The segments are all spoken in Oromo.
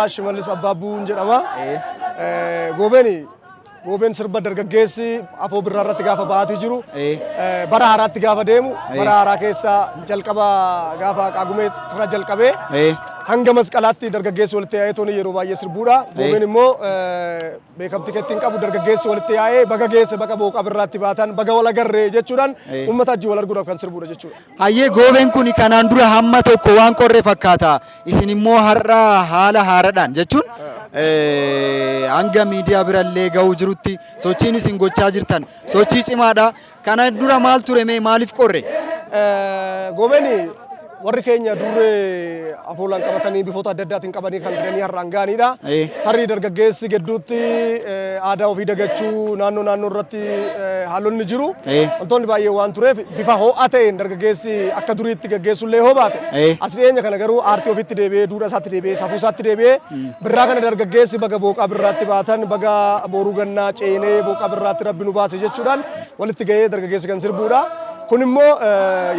Shimallis Abbaabuun jedhama. Goobeen sirba dargaggeessi afoo birraa irratti gaafa ba'aatii jiru. Bara haaraatti gaafa deemu. Bara haaraa keessa jalqaba gaafa qaagumee irra jalqabee. Hanga masqalaatti dargaggeessi walitti yaa'ee tooni yeroo baay'ee sirbuudha. Goobeen immoo beekamtii kettiin qabu dargaggeessi walitti yaa'ee baga geesse baga booqa birraatti baatan baga wal agarree jechuudhaan uummata ajji wal arguudhaaf kan sirbuudha jechuudha. Hayyee goobeen kun kanaan dura hamma tokko waan qorree fakkaata. Isin immoo har'a haala haaraadhaan jechuun hanga miidiyaa birallee ga'uu jirutti sochiin isin gochaa jirtan sochii cimaadha. Kanaan dura maal ture mee maaliif qorre? Goobeen warri keenya duree afoolaan qabatanii bifoota adda addaatiin qabanii kan jiranii har'aan gaaniidha. Tarii dargaggeessi gidduutti aadaa ofii dagachuu naannoo irratti haalonni jiru. Wantoonni baay'ee waan tureef bifa ho'aa ta'een dargaggeessi akka duriitti gaggeessullee hoo baate. As dhiyeenya kana garuu aartii ofiitti deebi'ee duudhaa isaatti deebi'ee safuu isaatti deebi'ee birraa kana dargaggeessi baga booqaa birraatti baatan baga booruu gannaa ceenee booqaa birraatti rabbi nu baase jechuudhaan walitti gahee dargaggeessi kan sirbuudha. Kun immoo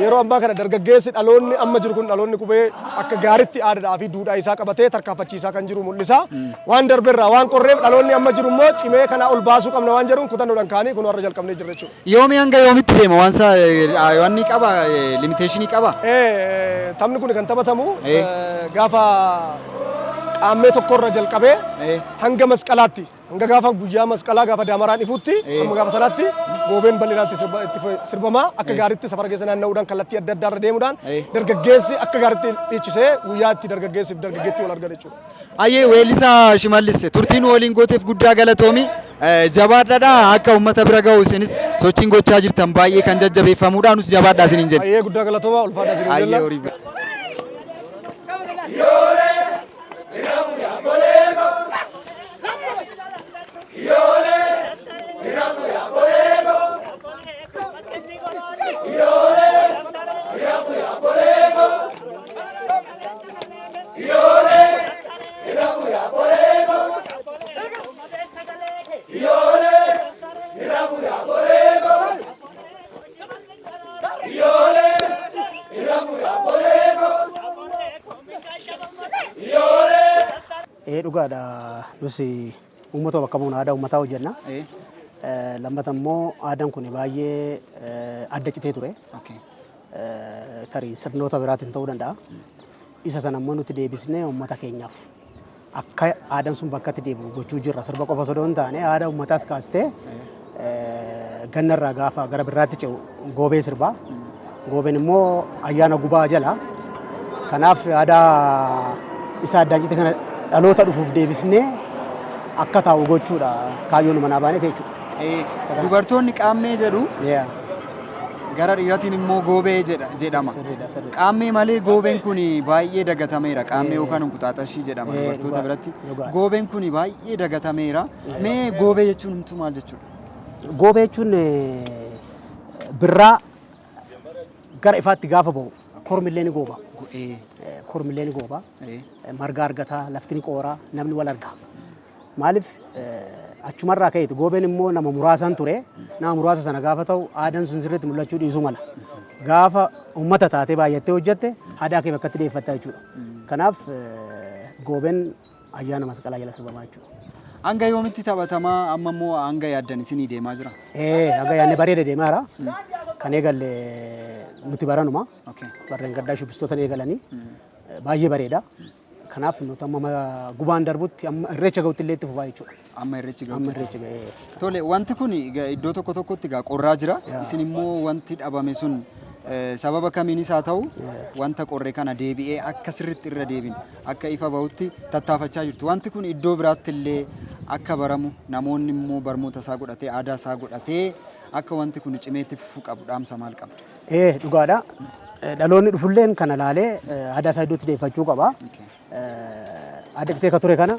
yeroo ammaa kana dargaggeessi dhaloonni amma jiru kun dhaloonni qubee akka gaariitti aadaa fi duudhaa isaa qabatee tarkaanfachiisaa kan jiru mul'isa. Waan darbeerraa waan qorreef dhaloonni amma jiru immoo cimee kana ol baasuu qabna waan jedhuun kutannoodhaan kaanii kun warra jalqabnee jirra jechuudha. Yoomi hanga yoomitti deema wanni qaba limiteeshinii qaba? Taphni kun kan taphatamu gaafa qaammee tokkorra jalqabee hanga masqalaatti. Hanga gaafa guyyaa masqalaa gaafa daamaraan ifuutti amma gaafa sanaatti goobeen bal'inaatti itti sirbama akka gaariitti safara keessa naanna'uudhaan kallattii adda addaa irra deemuudhaan dargaggeessi akka gaariitti dhiichisee guyyaatti dargaggeessiif dargaggeettii wal arga jechuudha. Hayyee weellisaa Shimallis turtiin waliin gooteef guddaa galatoomi jabaadhaadha akka uummata bira ga'u isinis sochiin gochaa jirtan baay'ee kan jajjabeeffamuudha nus jabaadhaa isiniin jenna. Hayyee guddaa galatooma ulfaadhaa isiniin jenna. Hayyee horii. Dhugaadha nusi uummata bakka bu'uun aadaa uummataa hojjenna. Lammata immoo aadaan kun baay'ee adda citee ture. Tarii sirnoota biraatiin ta'uu danda'a. Isa sana immoo nuti deebisnee uummata keenyaaf akka aadaan sun bakkatti deebi'u gochuu jirra. Sirba qofa osoo hin taane aadaa uummataas kaastee gannarraa gaafa gara biraatti ce'u goobee sirbaa. Goobeen immoo ayyaana gubaa jala. Kanaaf aadaa isa addaan cite kana dhaloota dhufuuf deebisnee akka taa'u gochuudha kaayyoon manaa baanee jechuudha. Dubartoonni qaammee jedhu gara dhiiratiin immoo goobee jedhama. Qaammee malee goobeen kun baay'ee dagatameera. Qaammee yookaan unqutaaxashii jedhama dubartoota biratti. Goobeen kun baay'ee dagatameera. Mee goobee jechuun humtuu maal jechuudha? Goobee jechuun birraa gara ifaatti gaafa ba'u kormillee ni gooba. Kormillee ni gooba. Marga argata lafti ni qoora namni wal arga. Maaliif achumarraa ka'eeti goobeen immoo nama muraasaan ture nama muraasa sana gaafa ta'u aadaan sun sirriitti mul'achuu dhiisuu mala. Gaafa uummata taatee baay'attee hojjette aadaa kee bakkatti deeffatta jechuudha. Kanaaf goobeen ayyaana masqalaa jala sirbamaa jechuudha. Hanga yoomitti taphatamaa amma immoo hanga yaaddan isinii deemaa jira? Hanga yaadne bareeda deemaa jira. Kan eegalle nuti baranuma. Warreen gaddaa shubbistoota eegalanii baay'ee bareeda. Kanaaf nuti amma gubaan darbutti amma irreecha ga'utti illee itti fufaa jechuudha. Amma irreechi ga'utti. Tole wanti kun iddoo tokko tokkotti qorraa jira. Isin immoo wanti dhabame sun sababa kamiinis haa ta'u wanta qorre kana deebi'ee akka sirriitti irra deebin akka ifa bahutti tattaafachaa jirtu. Wanti kun iddoo biraatti illee akka baramu namoonni immoo barmoota isaa godhatee aadaa isaa godhatee akka wanti kun cimeetti fufuu qabu dhaamsa maal qabda? Dhugaadha. Dhaloonni dhufulleen kana laalee aadaa isaa iddootti deeffachuu qaba. Aadaa qixee ka ture kana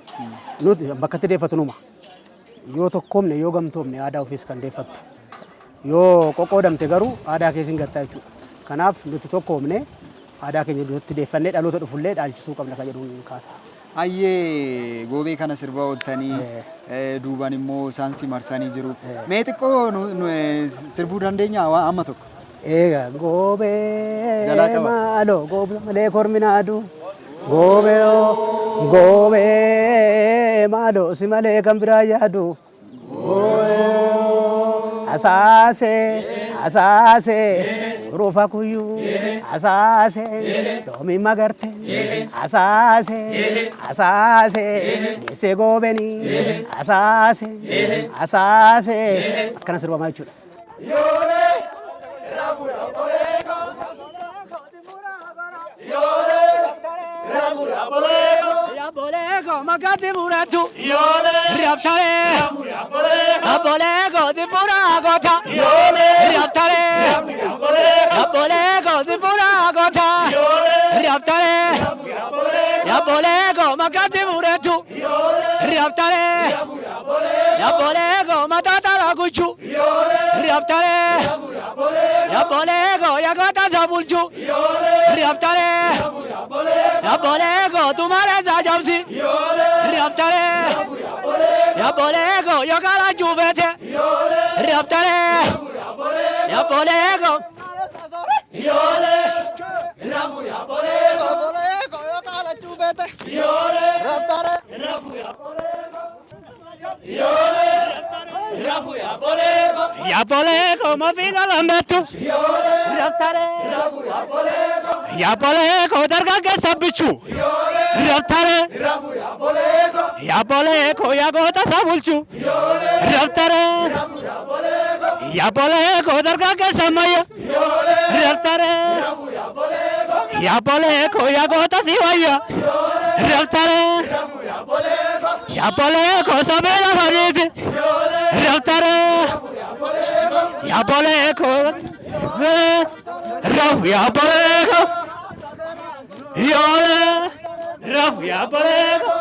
nuti bakka itti deeffatu numa. Yoo tokkoomne yoo gamtoomne aadaa ofiis kan deeffattu. Yoo qoqqoodamte garuu aadaa keessa hin gattaa jechuudha. Kanaaf nuti tokkoomne aadaa keenya iddootti deeffannee dhaloota dhufullee dhaalchisuu qabna kan jedhuun kaasa. Ayyee goobee kana sirba ooltanii duubaan immoo isaan si marsanii jiru. Mee xiqqoo sirbuu dandeenya amma tokko? Egaa goobee maaloo goobee malee korminaadu goobee maaloo si malee kan biraa yaadu asaase ruufa kuyyuu asaase doomi magarte asaase deessee goobeni asaase akkana sirbamaa jechuudha. Abolego magati muratu Raptare Abolego di Furagota Raptare Abolego di Furagota Raptare Abolego magati muratu Raptare Abolego matata raguchu Raptare Abolego yagota zabulchu Raptare Abolego tumare zajamsi Raptare Abolego yogala juvete Raptare Abolego Abolego yogala juvete Raptare Abolego mafiga lambetu Raptare Abolego darga ke sabichu Raptare Abolego yagota sabulchu Raptare Abolego darga ke samaya Raptare Abolego yagota siwaya Raptare Abolego sabela fariti Raptare Abolego Abolego Yole Rafu Abolego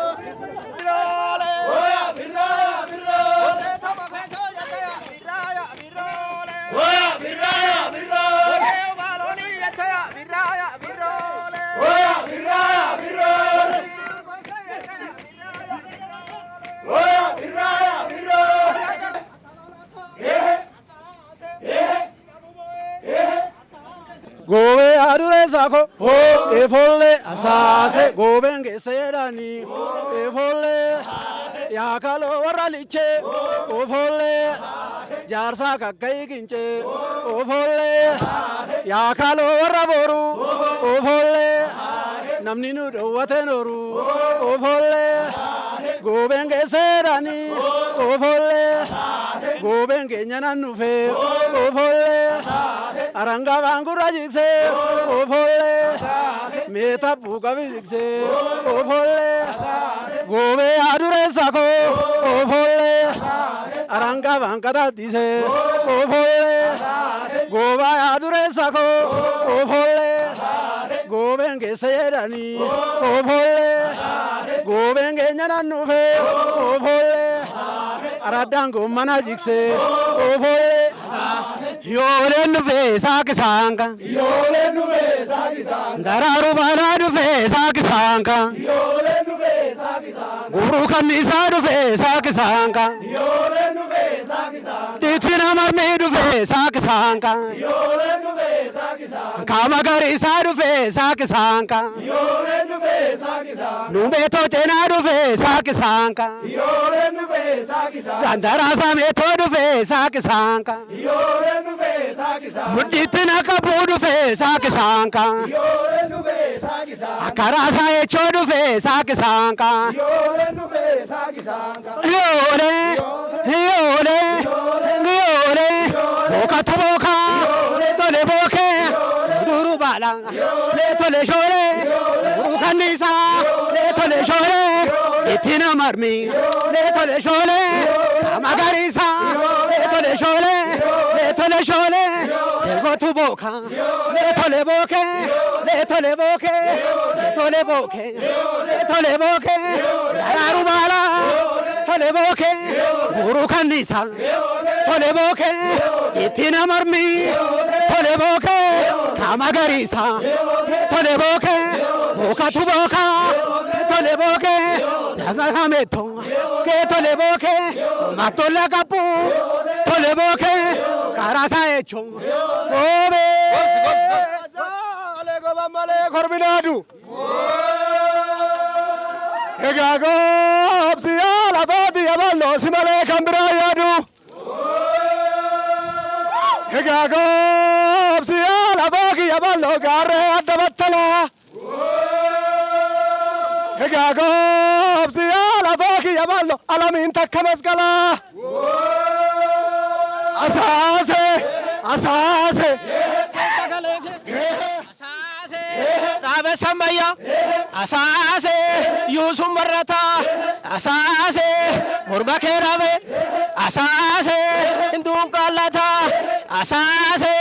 Gobe adure sako efolle asase gobenge sedani efolle yakalo waraliche ofolle jarsa kakkai kinche ofolle yakalo waraboru ofolle namni nu dowate noru ofolle gobenge sedani ofolle gobenge nyananu fe ofolle aranga bangura jikse ofolle meta puka jikse ofolle gobe adure sako ofolle aranga bangada dise ofolle goba adure sako ofolle gobenge sedani ofolle gobenge nyananu fe ofolle aradango mana jikse ofolle Yole nuve sakisanga Yole nuve sakisanga Dararu bala nuve sakisanga Yole nuve sakisanga Guru kanisa nuve sakisanga Yole nuve sakisanga Titina marme nuve sakisanga Yole nuve sakisanga Kamagari sa nuve sakisanga Yole nuve sakisanga Nubeto chena nuve sakisanga Yole nuve sakisanga Gandara sa meto nuve sakisanga Yole nuve sakisanga Muditina kabudu fe sakisanga Yole nuve sakisanga Akarasa echo nuve sakisanga Yole nuve sakisanga Yole Yole Yole Boka to boka Tole boke bala le tole shole guru kanisa le tole shole itina marmi le tole shole kamagarisa le tole shole le gotu boka le tole boke le tole boke le tole boke le tole boke dararu bala tole boke guru kanisa tole boke itina marmi tole boke kamagarisa tole boke boka tu boka tole boke naga hameto ke tole boke matola kapu tole boke karasa echo obe Zale go bamale korbinadu Egago absiala badi aballo simale kambira yadu Egago absiala bagi aballo gare adabatala Egago absiala bagi aballo alamin takkamasgala Asase Rabe Sambaya Asase Yusum Barata Asase Murbake Rabe Asase Indum Kalata Asase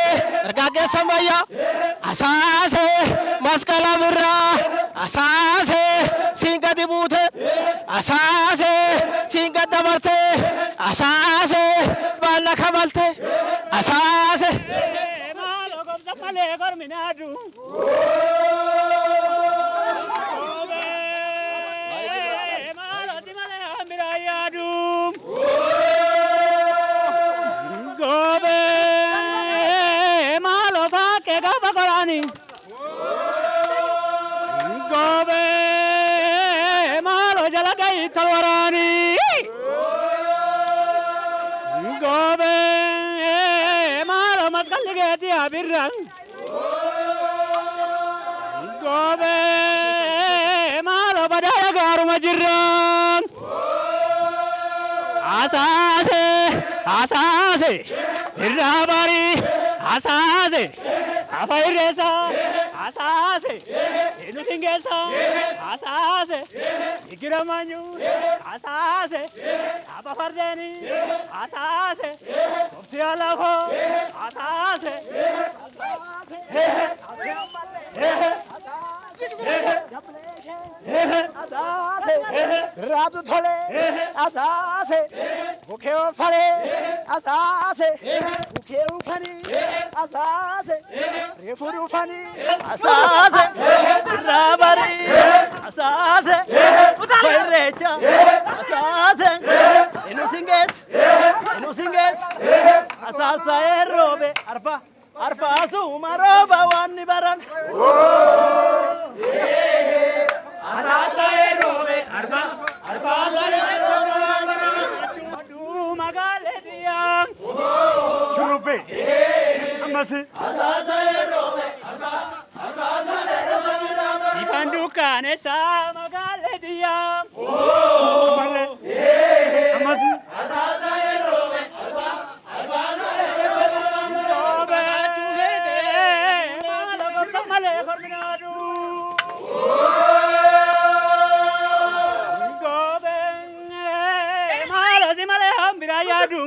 Ragage Sambaya Asase Maskala Burra Asase Singa Dibute Asase Singa Dabarte Asase Bala Kamalte Asase Male Gorminadu Gobe malo fa ke gaba korani Gobe malo jala gai talwarani Gobe malo matkal ge ti abirang Gobe malo badaya garu majirang Asase irabari asase afairesa asase inusingesa asase ikiramanyu asase abafardeni asase sosialafo asase Ratu thole asase bukheo phale asase bukheo phani asase refuru phani asase rabari asase recha asase inusinges asasa erobe arfa asu maroba wani baran asasa erobe arfa adu magale diam churube amasi asasa erobe arfa sifandu kane sa magale diam amasi asasa erobe arfa male korminadu Gobe malo simale hambirayadu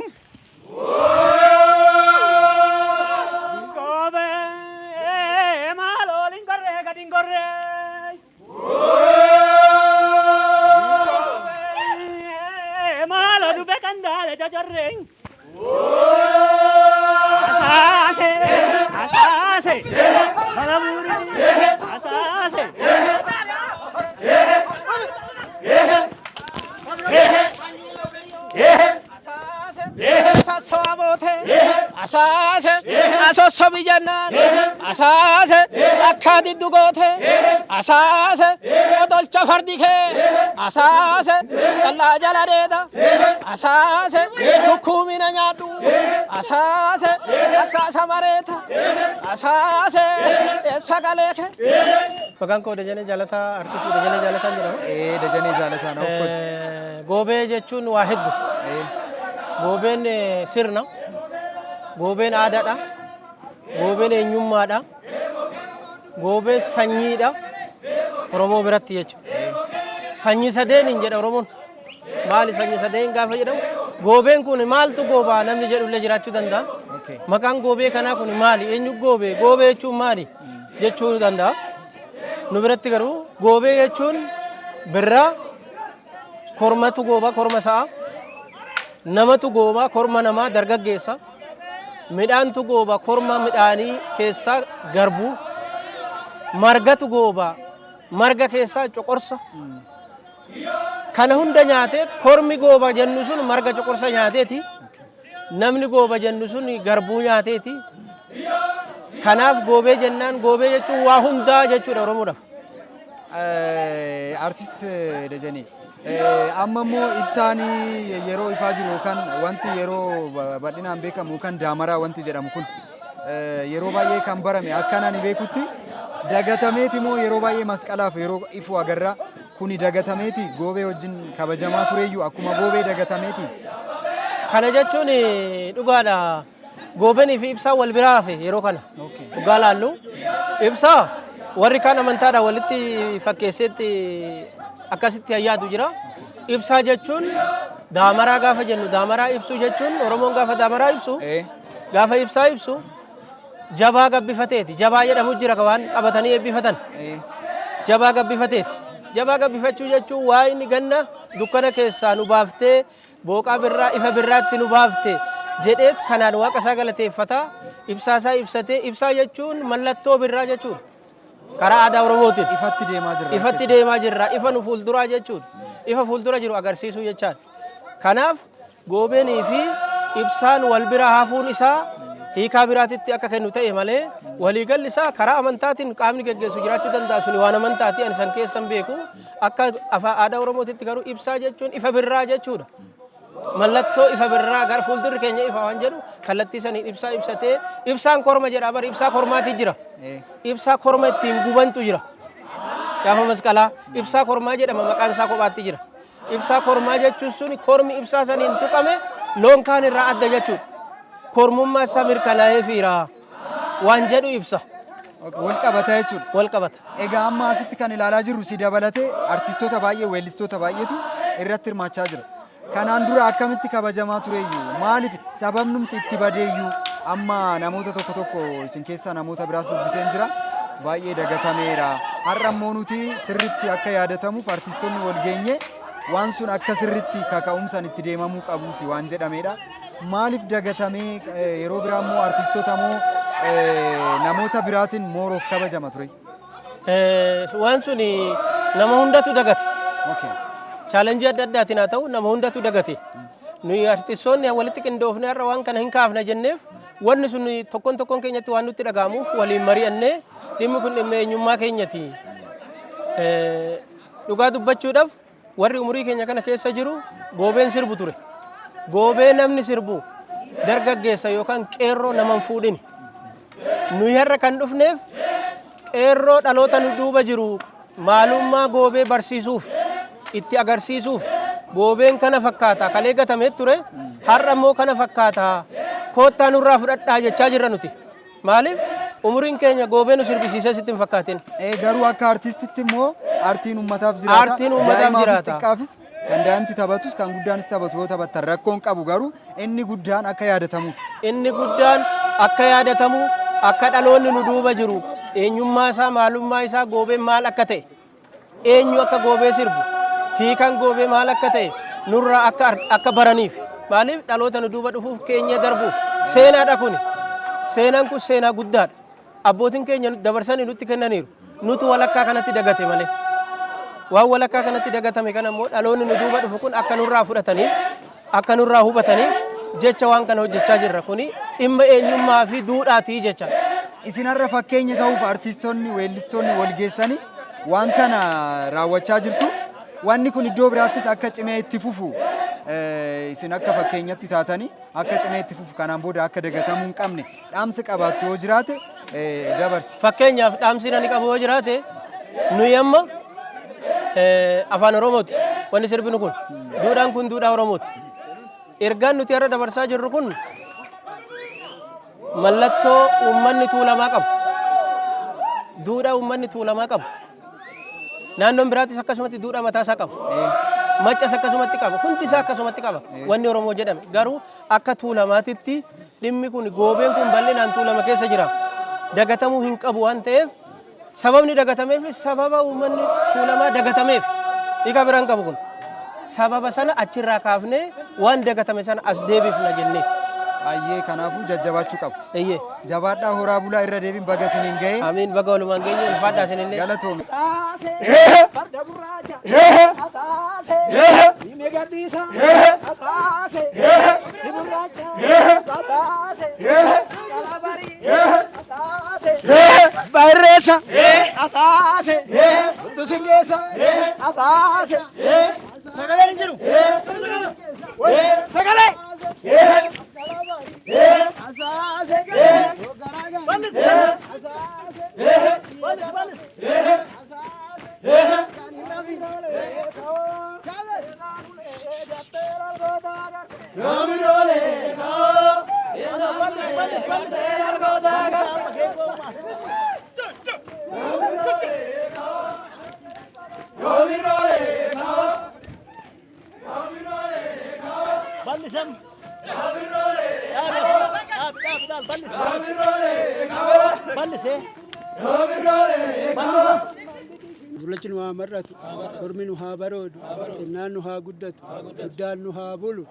Gobe malo lingkorre gadingkorre malo dube kandale jajorreng Asase Malamuri Asase Asase Abote Asase Asoso Villanan Asase Akkadi Dugote Asase Odolcha Fardike Asase Allah Jalareda Asase Sukumina Nyadu Asase Akasa Mareta Asase Sagaleke Pagan ko Dejane Jalata artist Dejane Jalata jira Dejane Jalata na of course Gobe jechun wahid Goben sirna Goben aada dha Goben eenyummaa dha Goobee sanyiidha Oromoo biratti jechuudha. Sanyii sadeen hin jedha Oromoon. Maali sanyii sadeen gaafa jedhamu? Goobeen kun maaltu goobaa namni jedhullee jiraachuu danda'a. Maqaan goobee kanaa kun maali? Eenyu goobee? Goobee jechuun maali? Jechuu danda'a. Nu biratti garuu goobee jechuun birraa kormatu goobaa korma sa'a. Namatu goobaa korma namaa dargaggeessa. Midhaantu goobaa korma midhaanii keessaa garbuu. Margatu goobaa marga keessaa coqorsa. Kana hunda nyaateet kormi gooba jennu sun marga coqorsa nyaateeti. Namni gooba jennu sun garbuu nyaateeti. Kanaaf goobee jennaan goobee jechuun waa hundaa jechuudha Oromoodhaaf. Artist Dajanee amma immoo ibsaanii yeroo ifaa jiru yookaan wanti yeroo bal'inaan beekamu yookaan daamaraa wanti jedhamu kun yeroo baay'ee kan barame akka ani beekutti dagatameeti moo yeroo baay'ee masqalaaf yeroo ifu agarra kuni dagatameeti goobee wajjin kabajamaa tureyyuu akkuma goobee dagatameeti. Kana jechuun dhugaadha. Goobeenii fi ibsaa wal biraa hafe yeroo kana. Dhugaa laallu ibsaa warri kaan amantaadha walitti fakkeesseetti akkasitti ayyaatu jira. Ibsaa jechuun daamaraa gaafa jennu daamaraa ibsuu jechuun Oromoon gaafa daamaraa ibsu gaafa ibsaa ibsu jabaa gabbifateeti. Jabaa jedhamu jira waan qabatanii eebbifatan. Jabaa gabbifateeti. Jabaa gabbifachuu jechuun waa inni ganna dukkana keessaa nu baaftee booqaa birraa ifa birraatti nu baafte jedheet kanaan waaqa isaa galateeffata. Ibsaasaa ibsatee ibsaa jechuun mallattoo birraa jechuudha. Karaa aadaa Oromootiin ifatti deemaa jirra. Ifatti deemaa jirra. Ifa nu fuulduraa jechuudha. Ifa fuuldura jiru agarsiisuu jechaadha. Kanaaf goobeenii fi ibsaan wal bira hafuun isaa hiikaa biraatitti akka kennu ta'e malee waliigalli isaa karaa amantaatiin qaamni geggeessu jiraachuu danda'a suni waan amantaati ani san keessan beeku akka aadaa Oromootitti garuu ibsaa jechuun ifa birraa jechuudha. Mallattoo ifa birraa gara fuuldurri keenya ifa waan jedhu kallattii saniin ibsaa ibsatee ibsaan korma jedha bara ibsaa kormaati jira. Ibsaa korma ittiin gubantu jira. Gaafa masqalaa ibsaa kormaa jedhama maqaan isaa kophaatti jira. Ibsaa kormaa jechuun suni kormi ibsaa saniin tuqame loon kaan irraa adda jechuudha. Kormummaa isaa mirkanaa'ee fiira waan jedhu ibsa. Wal qabata jechuudha. Wal qabata. Egaa amma asitti kan ilaalaa jirru si dabalatee artistoota baay'ee weellistoota baay'eetu irratti hirmaachaa jira. Kanaan dura akkamitti kabajamaa tureyyuu maaliif sababnumti itti badeeyyuu amma namoota tokko tokko isin keessaa namoota biraas dubbiseen jira baay'ee dagatameera. Har'a immoo nuti sirriitti akka yaadatamuuf artistoonni wal geenye waan sun akka sirriitti kaka'umsaan itti deemamuu qabuu fi waan jedhamedha. Maaliif dagatamee yeroo biraa immoo artistoota moo namoota biraatiin mooroof kabajama ture? Waan sun nama hundatu dagate. Chaalenjii adda addaatiin haa ta'u nama hundatu dagate. Nuyi artistoonni walitti qindoofne har'a waan kana hin kaafna jenneef wanni sun tokkoon tokkoon keenyatti waan nutti dhaga'amuuf waliin mari'annee dhimmi kun dhimma eenyummaa keenyati. Dhugaa dubbachuudhaaf warri umurii keenya kana keessa jiru goobeen sirbu ture. Goobee namni sirbu dargaggeessa yookaan qeerroo nama hin fuudhini. Nuyi har'a kan dhufneef qeerroo dhaloota nu duuba jiru maalummaa goobee barsiisuuf itti agarsiisuuf goobeen kana fakkaata kalee gatamee ture har'a immoo kana fakkaata koottaa nurraa fudhadhaa jechaa jirra nuti. Maaliif umuriin keenya goobee nu sirbisiisee sitti hin fakkaatin. Garuu akka artistitti immoo artiin uummataaf jiraata. Artiin uummataaf jiraata. Kan daa'imti taphatus kan guddaanis taphatu yoo taphatan rakkoon qabu garuu inni guddaan akka yaadatamuuf. Inni guddaan akka yaadatamu akka dhaloonni nu duuba jiru eenyummaa isaa maalummaa isaa goobeen maal akka ta'e eenyu akka goobee sirbu hiikan goobee maal akka ta'e nurraa akka baraniif maaliif dhaloota nu duuba dhufuuf keenya darbuuf seenaadha kuni. Seenaan kun seenaa guddaadha. Abbootiin keenya dabarsanii nutti kennaniiru. Nutu walakkaa kanatti dagate malee. Waan walakkaa kanatti dagatame kana immoo dhaloonni nu duuba dhufu kun akka nurraa fudhatanii akka nurraa hubatanii jecha waan kana hojjechaa jirra kuni dhimma eenyummaa fi duudhaatii jecha. Isin har'a fakkeenya ta'uuf artistoonni weellistoonni wal geessanii waan kana raawwachaa jirtu. Wanni kun iddoo biraattis akka cimee itti fufu isin akka fakkeenyatti taatanii akka cimee itti fufu kanaan booda akka dagatamuu hin qabne dhaamsi qabaattu yoo jiraate dabarsi. Fakkeenyaaf dhaamsi ani qabu yoo jiraate nuyi amma afaan Oromooti wanni sirbinu kun duudhaan kun duudhaa Oromooti. Ergaan nuti har'a dabarsaa jirru kun mallattoo uummanni tuulamaa qabu. duudhaa uummanni tuulamaa qabu. Naannoon biraatis akkasumatti duudhaa mataasaa qaba. Maccas akkasumatti qaba. Hundi isaa akkasumatti qaba. Wanni Oromoo jedhame garuu akka tuulamaatitti dhimmi kun goobeen kun bal'inaan tuulama keessa jira. Dagatamuu hin qabu waan ta'eef sababni dagatameef sababa uummanni tuulamaa dagatameef hiika biraan qabu kun. Sababa sana achirraa kaafnee waan dagatame sana as deebifna jennee. Ayyee kanaafuu jajjabaachuu qabu. Eeyyee. Jabaadhaa horaa bulaa irra deebiin baga isiniin ga'e. Amiin baga walumaan geenye ulfaadhaa isinillee. Galatoome. Farda gurraacha. Asaase. Hime gadhiisa. Asaase. Gurraacha. Asaase. Kalabarii. Asaase. Barreessa. Asaase. Dusingeessa. Asaase. Sagaleen hin jiru. Sagalee. Dullachin waa marratu, kormi nu haa baroodu, xinnaan nu haa guddatu, guddaan nu haa bulu.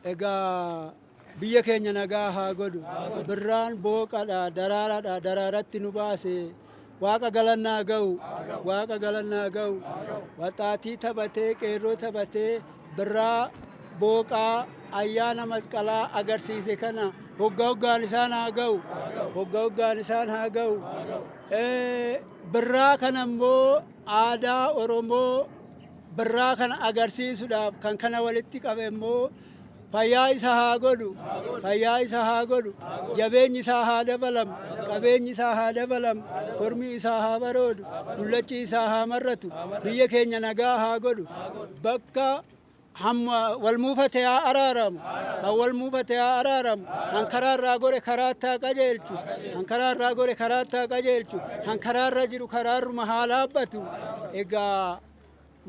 Egaa biyya keenya nagaa haa godhu. Birraan booqadha, daraaraadha, daraaratti nu baase. Waaqa galannaa ga'u, waaqa galannaa ga'u. Waxaatii taphatee, qeerroo taphatee, birraa booqaa ayyaana masqalaa agarsiise kana hoggaa hoggaan isaan haa ga'u. Hoggaa hoggaan isaan haa ga'u. Birraa kana immoo aadaa Oromoo birraa kana agarsiisuudhaaf kan kana walitti qabe immoo fayyaa isa haa godhu. Fayyaa isa haa godhu. Jabeenyi isaa haa dabalamu. Qabeenyi isaa haa dabalamu. Kormi isaa haa baroodu. Dullachi isaa haa marratu. Biyya keenya nagaa haa godhu. Bakka hamma wal muufatee haa araaramu. Kan wal muufatee haa araaramu. Kan karaarraa gore karaattaa qajeelchu. Kan karaarraa gore karaattaa qajeelchu. Kan karaarra jiru karaarruma haa laabbatu. Egaa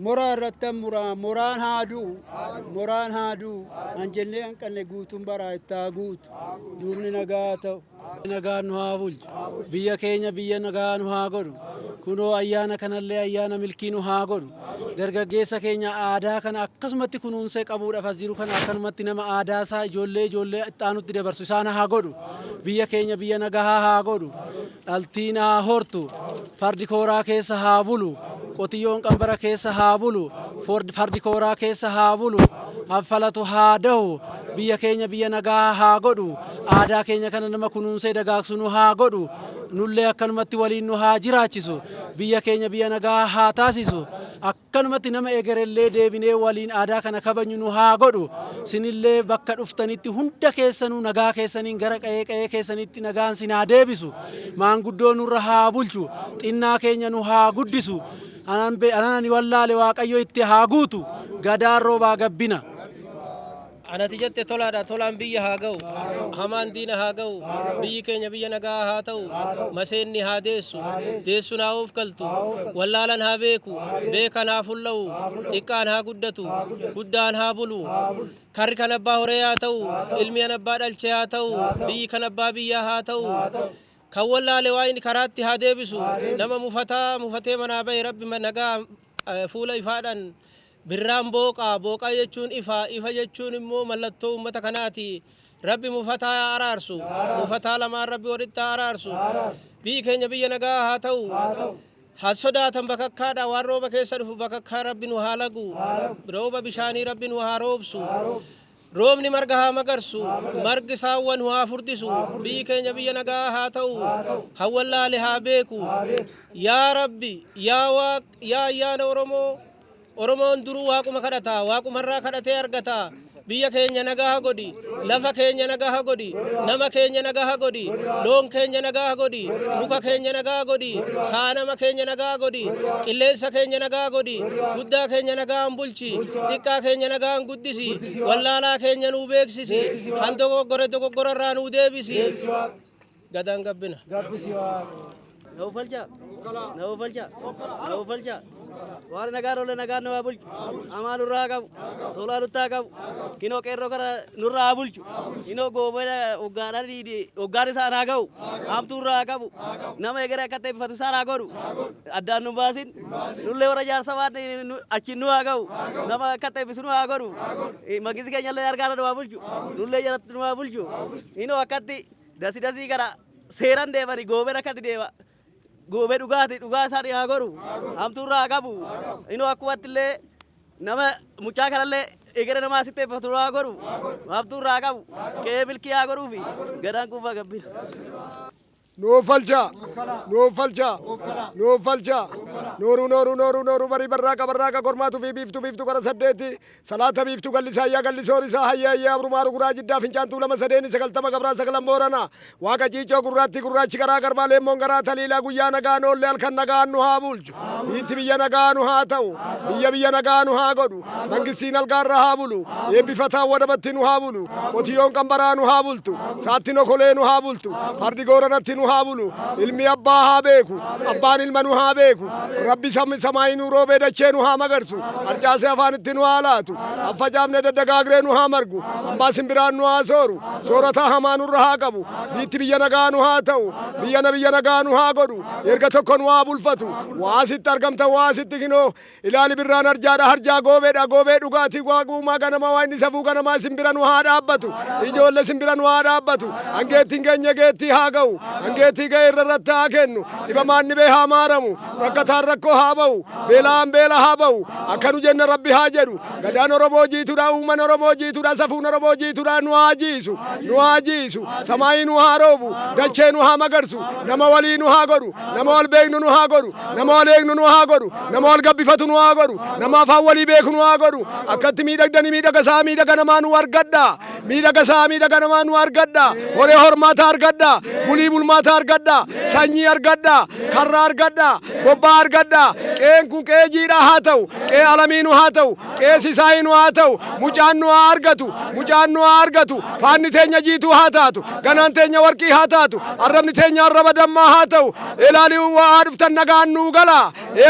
moraa irratti muraa moraan haa du'u. Moraan haa du'u. An jennee hanqanne guutuun baraa itti haa guutu. Duubni nagaa haa ta'u. Nagaan nu haa bulchu. Biyya keenya biyya nagaa nu haa godhu. Kunoo ayyaana kanallee ayyaana milkii nu haa godhu. Dargaggeessa keenya aadaa kana akkasumatti kunuunsee qabuudhaaf as jiru kana akkanumatti nama aadaa isaa ijoollee itti aanutti dabarsu isaan haa godhu. Biyya keenya biyya nagaa haa godhu. Dhaltiin haa hortu. Fardi kooraa keessa haa bulu. Qotiyyoon qambara keessa haa bulu. Fardi kooraa keessa haa bulu. Haffalatu haa dahu. Biyya keenya biyya nagaa haa godhu. Aadaa keenya kana nama kunuunsee dagaagsu nu haa godhu. Nullee akkanumatti waliin nu haa jiraachisu. Biyya keenya biyya nagaa haa taasisu. Akkanumatti nama egerellee deebinee waliin aadaa kana kabajnu nu haa godhu. Sinillee bakka dhuftanitti hunda keessanuu nagaa keessaniin gara qe'ee keessanitti nagaan sin haa deebisu. Maanguddoo nurra haa bulchu. Xinnaa keenya nu haa guddisu. Anani wallaale Waaqayyo itti haa guutu. Gadaan roobaa gabbina. Anati jette tolaadha, tolaan biyya haa ga'u, hamaan diina haa ga'u, biyyi keenya biyya nagaa haa ta'u, maseenni haa deessu, deessuun haa of galtu, wallaalan haa beeku, beekan haa fulla'u, xiqqaan haa guddatu, guddaan haa bulu, karri kan abbaa horee haa ta'u, ilmi kan abbaa dhalchee haa ta'u, biyyi kan abbaa biyyaa haa ta'u. Kan wallaale waa inni karaatti haa deebisu, nama mufatee manaa bahe rabbi nagaa fuula ifaadhaan birraan booqaa jechuun ifa jechuun immoo mallattoo uummata kanaati. Rabbi mufataa araarsu, mufataa lamaan rabbi walitti araarsu. Biyyi keenya biyya nagaa haa ta'u. Haa sodaatan bakakkaadha waan rooba keessa dhufu bakakkaa rabbi nu haa lagu. Rooba bishaanii rabbi nu haa roobsu. Roobni marga haa magarsu, margi saawwan nu haa furdisu. Biyyi keenya biyya nagaa haa ta'u. Hawwallaale haa beeku. Yaa Rabbi, yaa Waaq, yaa ayyaana Oromoo. Oromoon duruu waaquma kadhata, waaqumarraa kadhatee argata. Biyya keenya nagaa godhi, lafa keenya nagaa godhi, nama keenya nagaa godhi, loon keenya nagaa godhi, muka keenya nagaa godhi, saanama keenya nagaa godhi, qilleensa keenya nagaa godhi, guddaa keenya nagaan bulchi, xiqqaa keenya nagaan guddisi, wallaalaa keenya nuu beeksisi, han dogoggorarraa nuu deebisi. Gadaan gabbina. Naufalcha. Naufalcha. Naufalcha. Waan nagaan olle nagaan nama bulchu. Amaa nurraa qabu. Tolaa nuttaa qabu. Kinoo qeerroo kana nurraa bulchu. Kinoo goobana hoggaan isaa naa ga'u. Haamtuu irraa qabu. Nama egeree akka ta'e bifatu isaa naa godhu. Addaan nu baasin. Nullee warra jaarsa waan achiin nu haa ga'u. Nama akka ta'e bisu nu haa godhu. Maqisi keenya illee argaana nu haa bulchu. Nullee jalatti nu haa bulchu. Kinoo akkatti dasii kana seeran deemani goobeen akkatti deema. Goobee dhugaa isaanii haa godhu. Haamtuu irraa qabu. Inoo akkumatti illee nama mucaa kanallee egeree namaa sitti eebbifatu haa godhu. Haamtuu irraa qabu. Qe'ee milkii haa godhuufi gadaan kuufaa gabbina. Noofalcha nooru bari barraaqa kormaatu fi biiftu gara saddeeti salaata biiftu gallisaayyaa gallisoon isaa hayyaayyaa abrumaa guraa jiddaa fincaantuu lama sadeeni sagaltama gabraa sagalan boorana waaqa ciicoo gurraachi karaa garbaa leemmoon garaa taliilaa guyyaa nagaan oolle halkan nagaan nu haa bulchu biitti biyya nagaa nu haa ta'u biyya nagaa nu haa godhu mangistiin algaarra haa bulu eebbifataan wadabatti nu haa bulu qotiyyoon qambaraa nu haa bultu saattiin okolee nu haa bultu fardi gooranatti nu haa bulu ilmi abbaa haa beeku abbaan ilma nu haa beeku rabbi samaayii nu roobee dachee nu haa magarsu harcaasee afaanitti nu haa laatu affacaafne daddagaagree nu haa margu hambaa simbiraan nu haa sooru soorata hamaa nurra haa qabu biitti biyya nagaa nu haa ta'u biyya nagaa nu haa godhu erga tokko nu haa bulfatu waasitti argamta waasitti kinoo ilaali birraan harjaa goobee dhugaatii waaquumaa ganama waa inni safuu ganamaa simbira nu haa dhaabbatu ijoollee simbira nu haa dhaabbatu hangeettiin keenya geettii haa ga'u hangeettii ga'e irratti haa kennu dhibamaan dhibee haa maaramu rakkataan rakkoo haa ba'u beelaan beela haa ba'u akka nu jenna rabbi haa jedhu gadaan Oromoo jiitudha uumman Oromoo jiitudha safuun Oromoo jiitudha nu haa jiisu samaayii nu haa roobu dachee nu haa magarsu nama walii nu haa godhu nama wal beeknu nu haa godhu nama wal eegnu nu haa godhu nama wal gabbifatu nu haa godhu nama afaan walii beeku nu haa godhu akkatti miidhagdanii miidhaga namaa nu argadha miidhaga namaa nu argadha horee hormaata argadha bulii bulmaata argadha sanyii argadha karra argadha bobbaa argadha qeen kun qee jiidhaa haa ta'u qee alamiinu haa ta'u qee sisaayinu haa ta'u mucaan nu haa argatu faanni teenya jiituu haa taatu ganaan teenya warqii haa taatu arrabni teenya arraba dammaa haa ta'u ilaaliin waa dhuftan nagaan nuu gala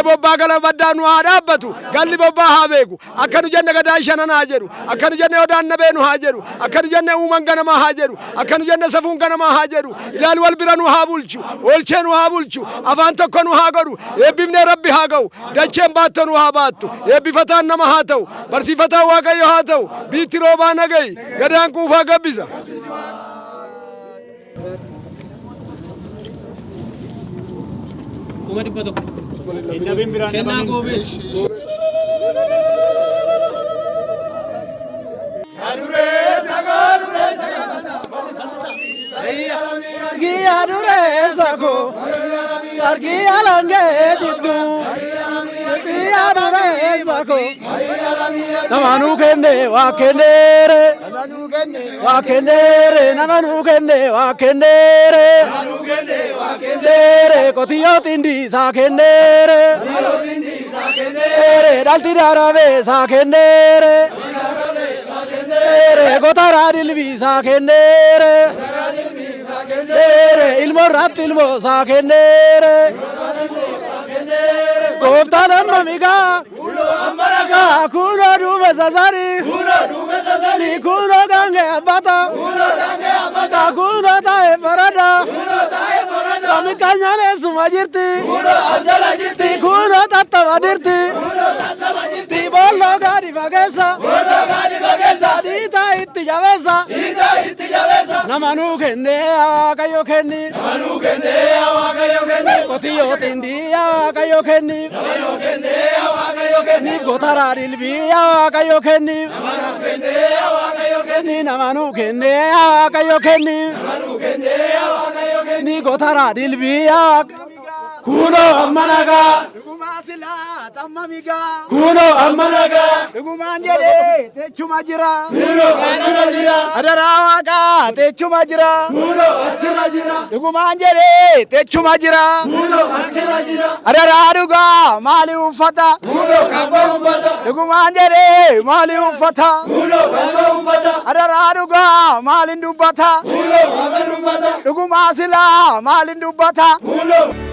bobbaa gala baddaa nu haa dhaabbatu galli bobbaa haa beeku akka nu jenne gadaa shanan haa jedhu akka nu jenne odaan nabee nu haa jedhu akka nu jenne uuman ganamaa haa jedhu akka nu jenne safuun ganamaa haa jedhu ilaali wal bira nu haa bulchu oolchee nu haa bulchu afaan tokko nu haa godhu eebbifnee rabbi haa ga'u dacheen baatto nu haa baattu eebbifataan nama haa ta'u barsiifataan waaqayyo haa ta'u biitti roobaa nagayi gadaan quufaa gabbisa. Kuma dhibba tokko. Kennaa goobee. Namanu kenne wa kennere namanu kenne wa kennere kotiyo tindi sa kennere dalti darabe sa kennere gotara dilbi sa kennere ilmo rat ilmo sa kennere Gooftaan mamiga kuno dume sasari kuno gange abata kuno tae farada kami kanyane sumajirti kuno tattava dirti bollo gadi bagesa dita itti javesa namanu kenne kayo kenni kotiyo tindi kayo kenni ni gotara dilbiya kayo kenni namanu kenne kayo kenni ni gotara dilbiya kuno ammanaga sila tammamiga kuno ammanaga dugumaan jedhe techuma jira kuno achira jira adarawaga techuma jira kuno achira jira dugumaan jedhe techuma jira kuno achira jira adaraduga maali uffata kuno kabba uffata dugumaan jedhe maali uffata kuno kabba uffata adaraduga maali dubbata kuno kabba dubbata dugumaa sila maali dubbata kuno